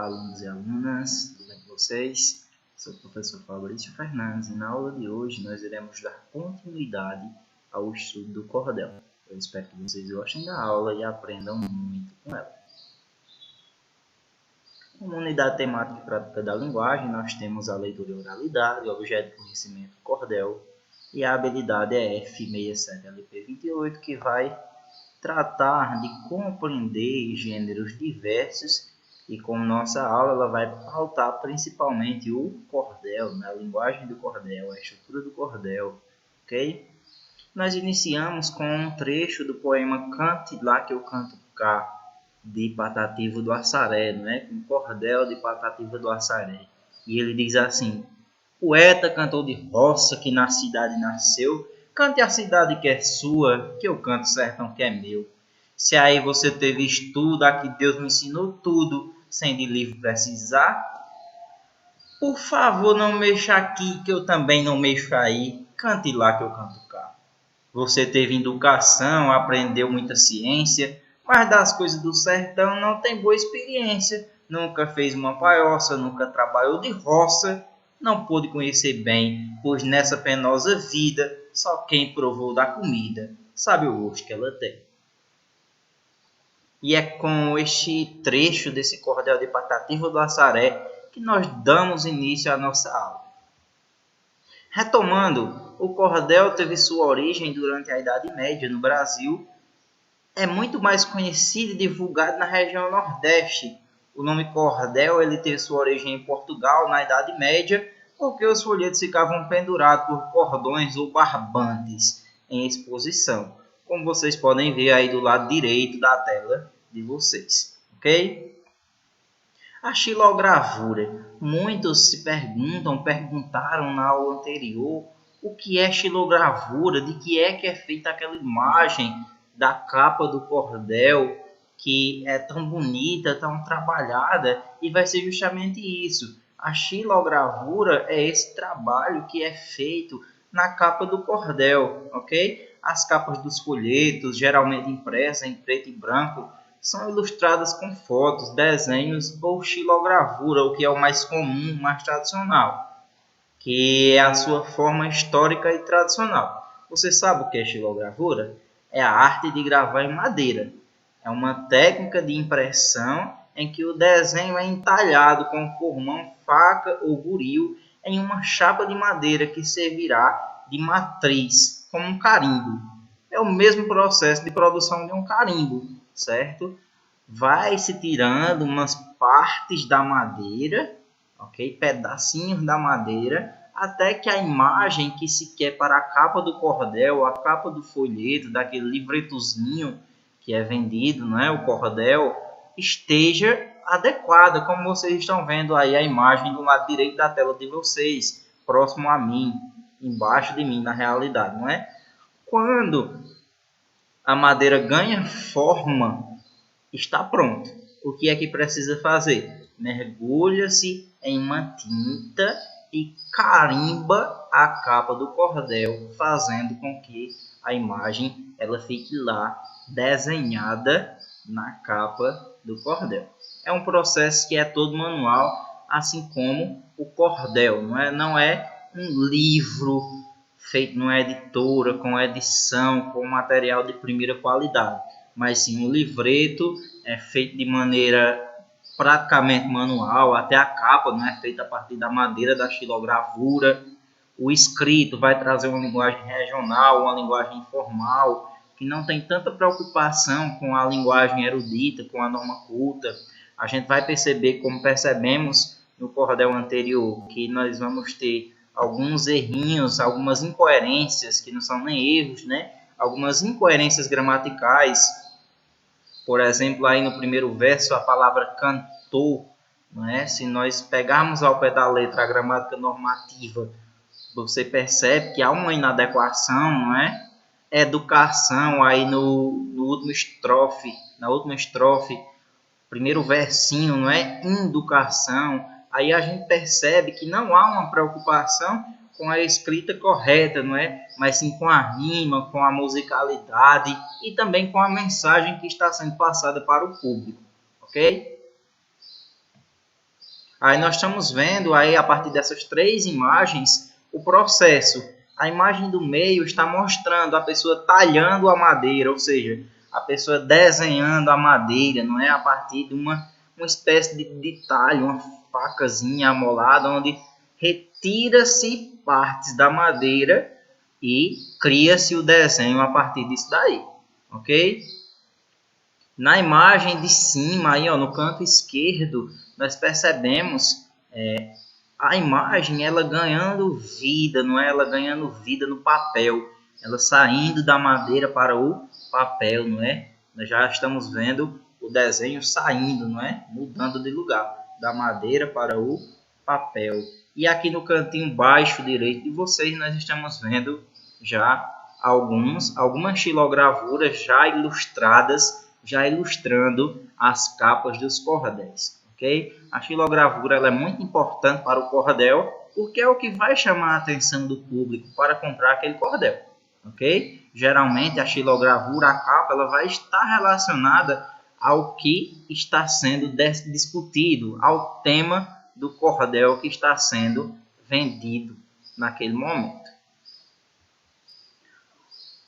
Olá, alunos e alunas, tudo bem com vocês? Sou o professor Fabrício Fernandes e na aula de hoje nós iremos dar continuidade ao estudo do cordel. Eu espero que vocês gostem da aula e aprendam muito com ela. Como unidade temática e prática da linguagem, nós temos a leitura e oralidade, o objeto de conhecimento cordel e a habilidade F67LP28, que vai tratar de compreender gêneros diversos e como nossa aula ela vai pautar principalmente o cordel, a linguagem do cordel, a estrutura do cordel, ok? Nós iniciamos com um trecho do poema Cante Lá Que Eu Canto Cá, de Patativa do Assaré, com cordel de Patativa do Assaré. E ele diz assim: poeta, cantor de roça que na cidade nasceu, cante a cidade que é sua, que eu canto o sertão que é meu. Se aí você teve estudo, aqui Deus me ensinou tudo, sem de livro precisar, por favor não mexa aqui, que eu também não mexo aí, cante lá que eu canto cá. Você teve educação, aprendeu muita ciência, mas das coisas do sertão não tem boa experiência. Nunca fez uma paioça, nunca trabalhou de roça, não pôde conhecer bem, pois nessa penosa vida, só quem provou da comida sabe o gosto que ela tem. E é com este trecho desse cordel de Patativa do Assaré que nós damos início à nossa aula. Retomando, o cordel teve sua origem durante a Idade Média no Brasil. É muito mais conhecido e divulgado na região Nordeste. O nome cordel ele teve sua origem em Portugal na Idade Média, porque os folhetos ficavam pendurados por cordões ou barbantes em exposição, como vocês podem ver aí do lado direito da tela de vocês, ok? A xilogravura. Muitos se perguntaram na aula anterior o que é xilogravura, de que é feita aquela imagem da capa do cordel, que é tão bonita, tão trabalhada, e vai ser justamente isso. A xilogravura é esse trabalho que é feito na capa do cordel, ok? As capas dos folhetos, geralmente impressas em preto e branco, são ilustradas com fotos, desenhos ou xilogravura, o que é o mais comum, mais tradicional, que é a sua forma histórica e tradicional. Você sabe o que é xilogravura? É a arte de gravar em madeira. É uma técnica de impressão em que o desenho é entalhado com formão, faca ou buril em uma chapa de madeira que servirá de matriz, como um carimbo. É o mesmo processo de produção de um carimbo, certo? Vai se tirando umas partes da madeira, ok? Pedacinhos da madeira, até que a imagem que se quer para a capa do cordel, a capa do folheto, daquele livretozinho que é vendido, o cordel, esteja adequada, como vocês estão vendo aí a imagem do lado direito da tela de vocês, próximo a mim, embaixo de mim na realidade, Quando a madeira ganha forma, está pronto. O que é que precisa fazer? Mergulha-se em uma tinta e carimba a capa do cordel, fazendo com que a imagem ela fique lá desenhada na capa do cordel. É um processo que é todo manual, assim como o cordel. Não é um livro feito numa editora, com edição, com material de primeira qualidade, mas sim um livreto feito de maneira praticamente manual, até a capa é feita a partir da madeira da xilogravura. O escrito vai trazer uma linguagem regional, uma linguagem informal, que não tem tanta preocupação com a linguagem erudita, com a norma culta. A gente vai perceber, como percebemos no cordel anterior, que nós vamos ter alguns errinhos, algumas incoerências, que não são nem erros, algumas incoerências gramaticais. Por exemplo, aí no primeiro verso, a palavra cantor, se nós pegarmos ao pé da letra a gramática normativa, você percebe que há uma inadequação, Educação, aí no último estrofe, na última estrofe, primeiro versinho, Educação. Aí a gente percebe que não há uma preocupação com a escrita correta, mas sim com a rima, com a musicalidade e também com a mensagem que está sendo passada para o público, ok? Aí nós estamos vendo aí a partir dessas 3 imagens o processo. A imagem do meio está mostrando a pessoa talhando a madeira, ou seja, a pessoa desenhando a madeira, não é? A partir de uma espécie de talho, uma facazinha amolada, onde retira-se partes da madeira e cria-se o desenho a partir disso daí, ok? Na imagem de cima, aí, ó, no canto esquerdo, nós percebemos a imagem ela ganhando vida, não é? Ela ganhando vida no papel, ela saindo da madeira para o papel, não é? Nós já estamos vendo o desenho saindo, não é? Mudando de lugar, da madeira para o papel. E aqui no cantinho baixo direito de vocês nós estamos vendo já algumas xilogravuras já ilustradas, já ilustrando as capas dos cordéis. Okay? A xilogravura ela é muito importante para o cordel, porque é o que vai chamar a atenção do público para comprar aquele cordel. Okay? Geralmente a xilogravura, a capa, ela vai estar relacionada ao que está sendo discutido, ao tema do cordel que está sendo vendido naquele momento.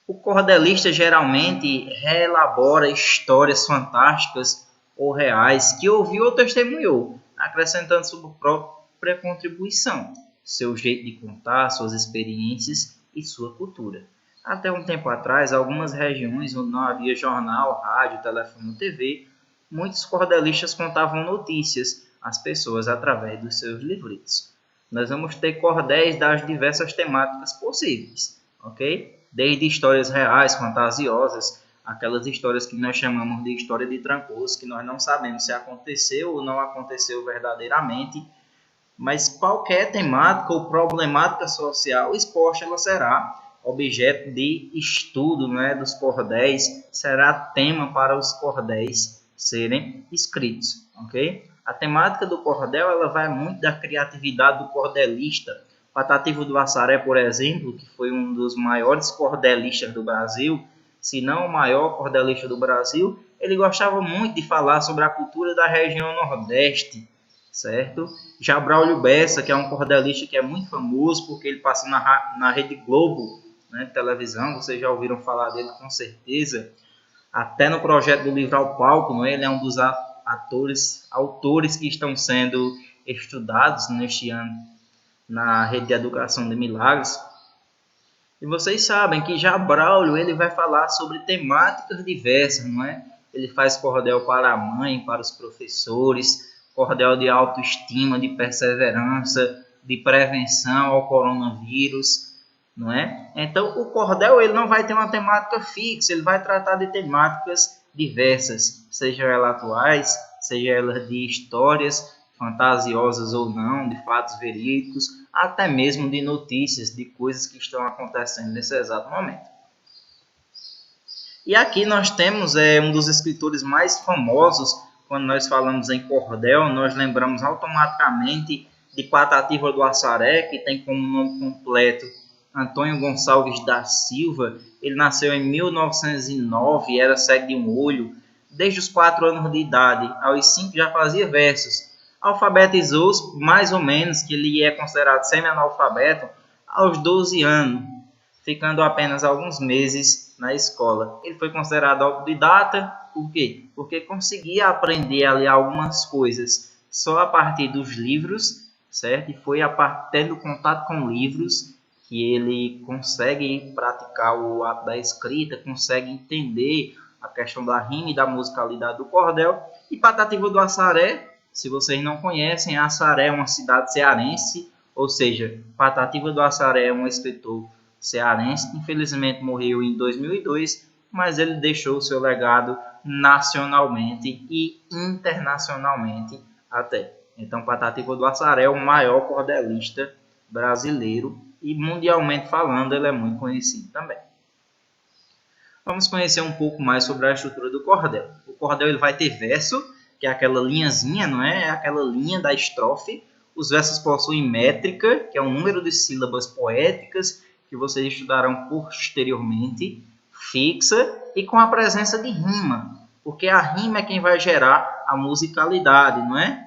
O cordelista geralmente reelabora histórias fantásticas ou reais que ouviu ou testemunhou, acrescentando sua própria contribuição, seu jeito de contar, suas experiências e sua cultura. Até um tempo atrás, algumas regiões onde não havia jornal, rádio, telefone ou TV, muitos cordelistas contavam notícias às pessoas através dos seus livretos. Nós vamos ter cordéis das diversas temáticas possíveis, ok? Desde histórias reais, fantasiosas, aquelas histórias que nós chamamos de história de trancoso, que nós não sabemos se aconteceu ou não aconteceu verdadeiramente, mas qualquer temática ou problemática social exposta, ela será objeto de estudo, né, dos cordéis, será tema para os cordéis serem escritos, ok? A temática do cordel ela vai muito da criatividade do cordelista. Patativo do Assaré, por exemplo, que foi um dos maiores cordelistas do Brasil, se não o maior cordelista do Brasil, ele gostava muito de falar sobre a cultura da região Nordeste, certo? Já Braulio Bessa, que é um cordelista que é muito famoso, porque ele passa na Rede Globo, né, televisão, vocês já ouviram falar dele com certeza, até no projeto do Livro ao Palco, não é? Ele é um dos autores que estão sendo estudados neste ano na Rede de Educação de Milagres. E vocês sabem que já Braulio ele vai falar sobre temáticas diversas, não é? Ele faz cordel para a mãe, para os professores, cordel de autoestima, de perseverança, de prevenção ao coronavírus, não é? Então, o cordel ele não vai ter uma temática fixa, ele vai tratar de temáticas diversas, sejam elas atuais, sejam elas de histórias fantasiosas ou não, de fatos verídicos, até mesmo de notícias, de coisas que estão acontecendo nesse exato momento. E aqui nós temos um dos escritores mais famosos, quando nós falamos em cordel, nós lembramos automaticamente de Patativa do Assaré, que tem como nome completo Antônio Gonçalves da Silva. Ele nasceu em 1909, era cego de um olho. Desde os 4 anos de idade, aos 5 já fazia versos. Alfabetizou-se mais ou menos, que ele é considerado semi-analfabeto, aos 12 anos, ficando apenas alguns meses na escola. Ele foi considerado autodidata, por quê? Porque conseguia aprender ali algumas coisas só a partir dos livros, certo? E foi a partir do contato com livros que ele consegue praticar o ato da escrita, consegue entender a questão da rima e da musicalidade do cordel. E Patativa do Assaré, se vocês não conhecem, Assaré é uma cidade cearense, ou seja, Patativa do Assaré é um escritor cearense, infelizmente morreu em 2002, mas ele deixou seu legado nacionalmente e internacionalmente até. Então, Patativa do Assaré é o maior cordelista brasileiro e mundialmente falando ele é muito conhecido também. Vamos conhecer um pouco mais sobre a estrutura do cordel. O cordel ele vai ter verso, que é aquela linhazinha, não é? É aquela linha da estrofe. Os versos possuem métrica, que é o número de sílabas poéticas que vocês estudarão posteriormente, fixa e com a presença de rima, porque a rima é quem vai gerar a musicalidade, não é?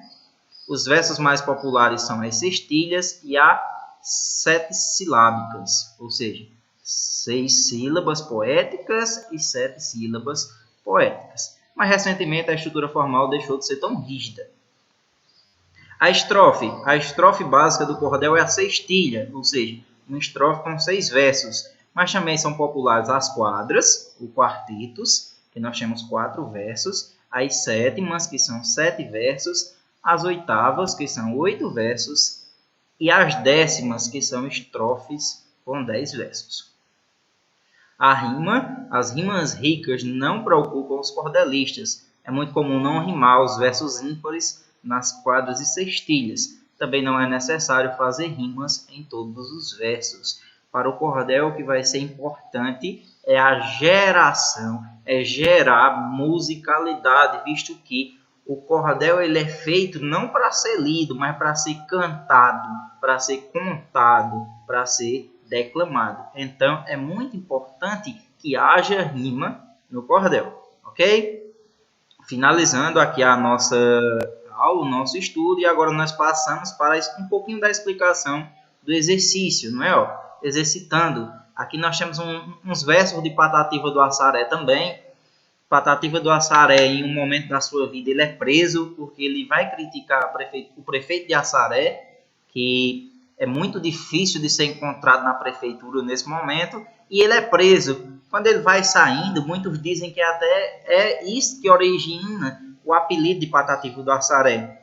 Os versos mais populares são as sextilhas e as setesilábicas, ou seja, 6 sílabas poéticas e 7 sílabas poéticas. Mas recentemente a estrutura formal deixou de ser tão rígida. A estrofe básica do cordel é a sextilha, ou seja, uma estrofe com 6 versos. Mas também são populares as quadras, os quartetos, que nós temos 4 versos, as sétimas, que são 7 versos, as oitavas, que são 8 versos, e as décimas, que são estrofes com 10 versos. As rimas ricas não preocupam os cordelistas. É muito comum não rimar os versos ímpares nas quadras e sextilhas. Também não é necessário fazer rimas em todos os versos. Para o cordel, o que vai ser importante é a geração, é gerar musicalidade, visto que o cordel ele é feito não para ser lido, mas para ser cantado, para ser contado, para ser declamado. Então, é muito importante que haja rima no cordel, ok? Finalizando aqui a nossa aula, o nosso estudo, e agora nós passamos para um pouquinho da explicação do exercício, não é? Ó, exercitando. Aqui nós temos uns versos de Patativa do Assaré também. Patativa do Assaré, em um momento da sua vida, ele é preso porque ele vai criticar o prefeito de Assaré, que é muito difícil de ser encontrado na prefeitura nesse momento, e ele é preso. Quando ele vai saindo, muitos dizem que até é isso que origina o apelido de Patativa do Assaré.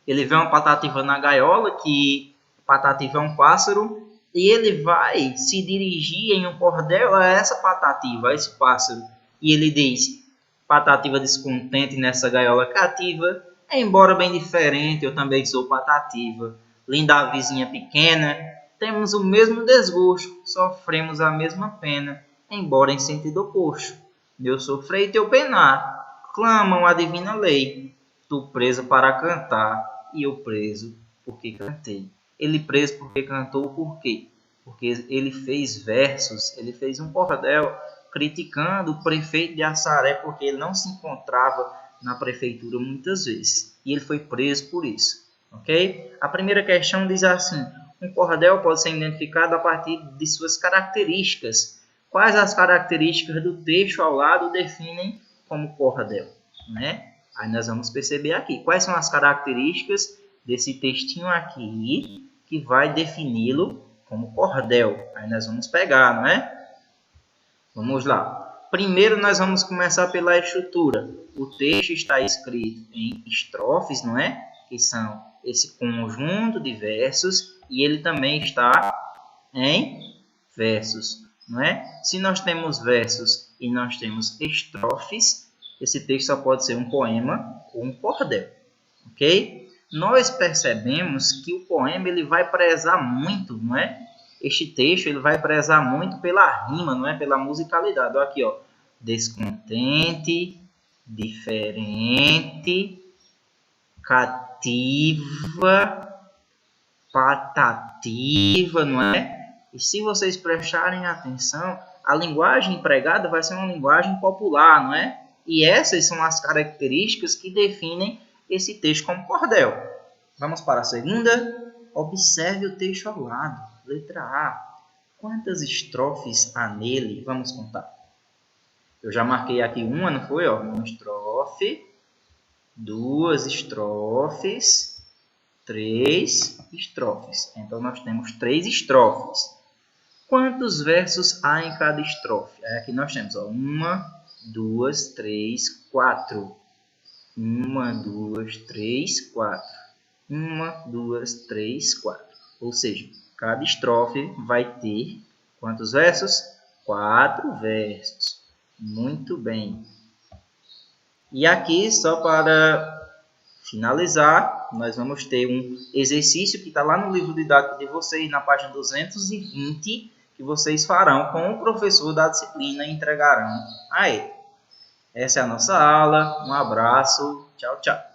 Ele vê uma patativa na gaiola, que patativa é um pássaro, e ele vai se dirigir em um cordel a essa patativa, a esse pássaro. E ele diz: Patativa descontente nessa gaiola cativa, embora bem diferente, eu também sou patativa. Linda vizinha pequena, temos o mesmo desgosto, sofremos a mesma pena, embora em sentido oposto. Meu sofrer e teu penar, clamam a divina lei, tu preso para cantar, e eu preso porque cantei. Ele preso porque cantou por quê? Porque ele fez versos, ele fez um cordel criticando o prefeito de Assaré porque ele não se encontrava na prefeitura muitas vezes. E ele foi preso por isso. Ok? A primeira questão diz assim: um cordel pode ser identificado a partir de suas características. Quais as características do texto ao lado definem como cordel? Né? Aí nós vamos perceber aqui. Quais são as características desse textinho aqui que vai defini-lo como cordel? Aí nós vamos pegar, não é? Vamos lá. Primeiro nós vamos começar pela estrutura. O texto está escrito em estrofes, não é? Que são esse conjunto de versos, e ele também está em versos, não é? Se nós temos versos e nós temos estrofes, esse texto só pode ser um poema ou um cordel, ok? Nós percebemos que o poema ele vai prezar muito, não é? Este texto ele vai prezar muito pela rima, não é? Pela musicalidade. Olha aqui, ó. Descontente, diferente, cativa, patativa, não é? E se vocês prestarem atenção, a linguagem empregada vai ser uma linguagem popular, não é? E essas são as características que definem esse texto como cordel. Vamos para a segunda. Observe o texto ao lado. Letra A. Quantas estrofes há nele? Vamos contar. Eu já marquei aqui uma, não foi? Ó, uma estrofe, 2 estrofes, 3 estrofes. Então, nós temos 3 estrofes. Quantos versos há em cada estrofe? Aqui nós temos 1, 2, 3, 4. 1, 2, 3, 4. 1, 2, 3, 4. Ou seja, cada estrofe vai ter quantos versos? 4 versos. Muito bem. E aqui, só para finalizar, nós vamos ter um exercício que está lá no livro didático de vocês, na página 220, que vocês farão com o professor da disciplina e entregarão a ele. Essa é a nossa aula. Um abraço. Tchau, tchau.